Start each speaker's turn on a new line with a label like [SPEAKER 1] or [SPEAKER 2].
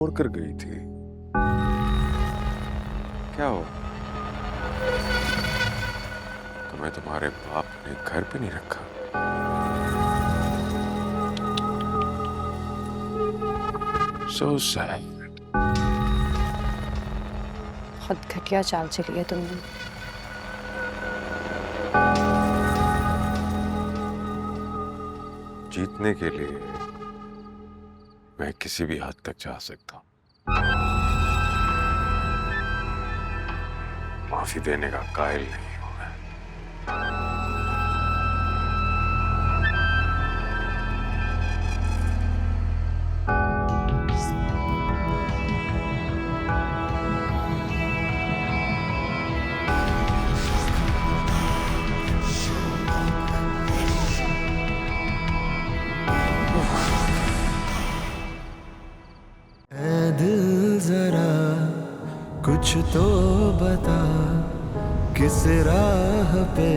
[SPEAKER 1] छोड़ कर गई थी। क्या हो? तुम्हें तुम्हारे बाप ने घर पे नहीं रखा? So sad.
[SPEAKER 2] बहुत घटिया चाल चली है तुमने।
[SPEAKER 1] जीतने के लिए मैं किसी भी हद तक जा सकता हूँ। माफी देने का कायल नहीं हूं मैं।
[SPEAKER 3] ऐ दिल जरा कुछ तो बता, किस राह पे